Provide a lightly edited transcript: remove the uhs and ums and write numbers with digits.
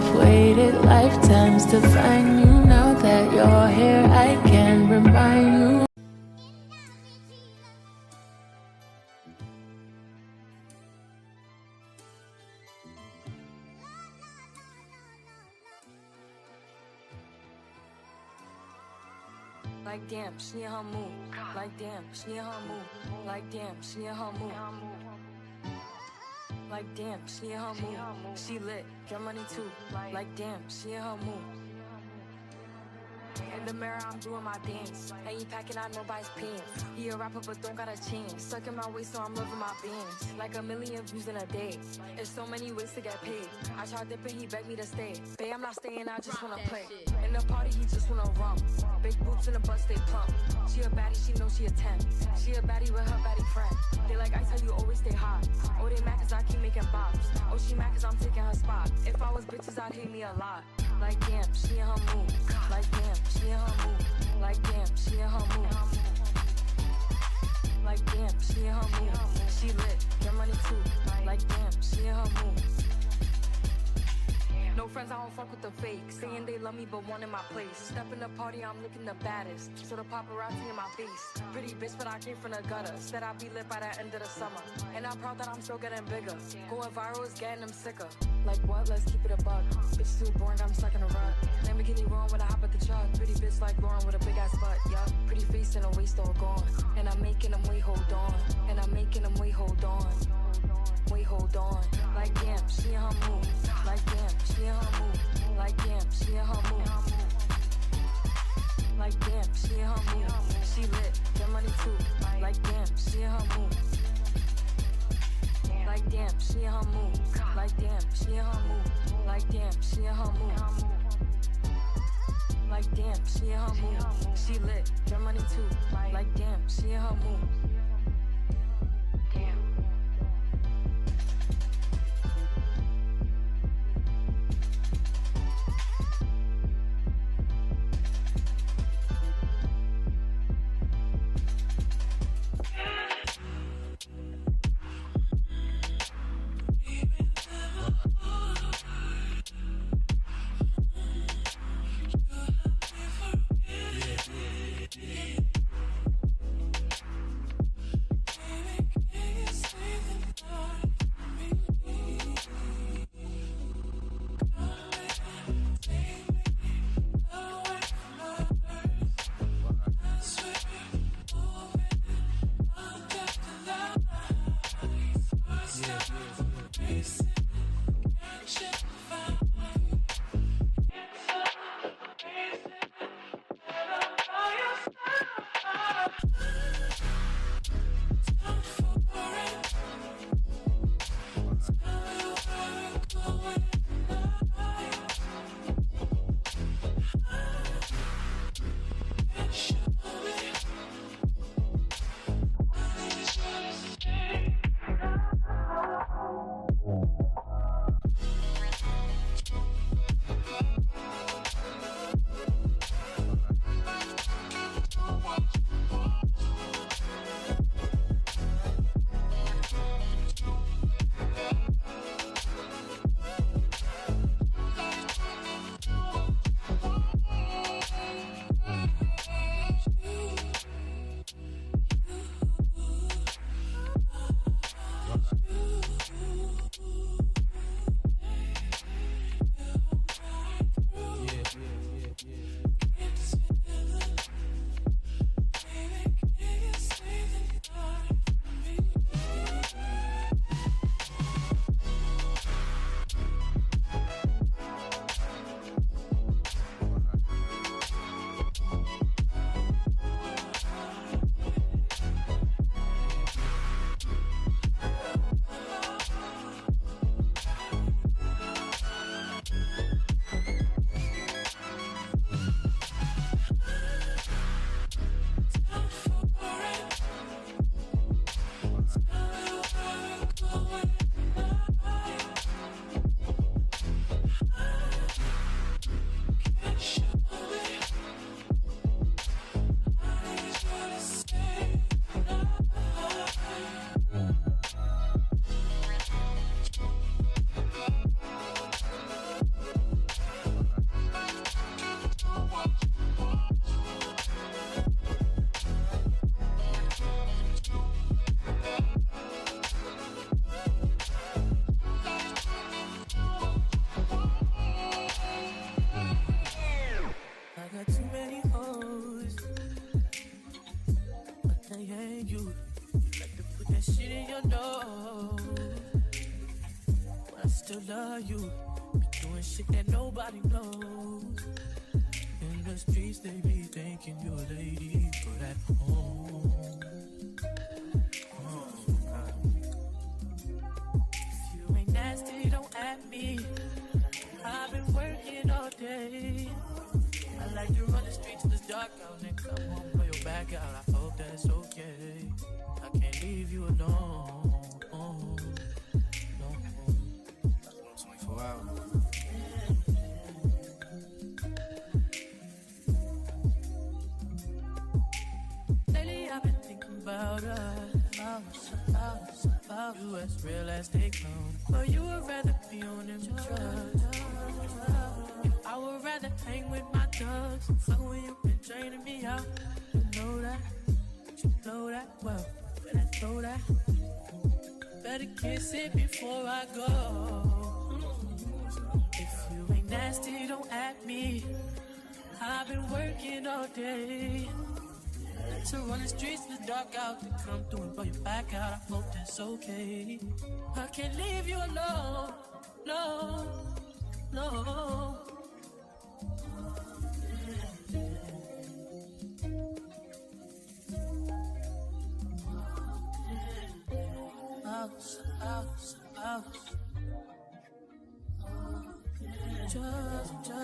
I've waited lifetimes to find you. Now that you're here, I can remind you. Like damn, she in her mood. Like damn, she in her mood. Like damn, she in her mood. Like damn, she in her mood. She lit, get money too. Like damn, she in her mood. In the mirror, I'm doing my dance. Ain't you packing out nobody's pants. He a rapper, but don't got a chance. Sucking my waist, so I'm loving my bands. Like 1 million views in a day. There's so many ways to get paid. I tried dipping, he begged me to stay. Babe, I'm not staying, I just wanna play. In the party, he just wanna rum. Big boobs in the butt, stay plump. She a baddie, she knows she a 10. She a baddie with her baddie friend. They like ice, how you always stay hot. Oh, they mad cause I keep making bops. Oh, she mad cause I'm taking her spot. If I was bitches, I'd hate me a lot. Like damn, she in her mood. Like damn, she in her mood. Like damn, she in her mood. Like damn, she in her mood. She lit, get money too. Like damn, she in her mood. No friends, I don't fuck with the fake. Saying they love me, but one in my place. Step in the party, I'm looking the baddest. So the paparazzi in my face. Pretty bitch, but I came from the gutter. Said I'd be lit by the end of the summer. And I'm proud that I'm still getting bigger. Going viral is getting them sicker. Like what? Let's keep it a buck. Bitch too boring, I'm stuck in a rut. Lamborghini wrong when I hop at the truck. Pretty bitch like Lauren with a big ass butt, yeah. Pretty face and a waist all gone. And I'm making them wait, hold on. And I'm making them wait, hold on. Wait, hold on. Like damn, she in her mood. Like damn, she in her mood. Like damn, she in her mood. Like damn, she in her mood. She lit, get money too. Like damn, she in her mood. Like damn, she in her mood. Like damn, she in her mood. Like damn, she in her mood. Like damn, she in her mood. She lit, get money too. Like damn, she in her mood. Damn. thinking you like to put that shit in your nose. But I still love you. Be doing shit that nobody knows. In the streets they be thinking you're a lady, but at home. If you ain't nasty, don't at me. I've been working all day. I like to run the streets till it's dark out and come home, blow your back out. I hope that's okay. I can't leave you alone. No. 24 hours. Lately I've been thinking about us, about you as real as they come. But you would rather be on them drugs. I would rather hang with my thugs. Fuck when you been draining me out. You know that, you know that well. But I throw that. Better kiss it before I go. If you ain't nasty, don't at me. I've been working all day to run the streets in the dark out, to come through and blow your back out. I hope that's okay. I can't leave you alone. No. Just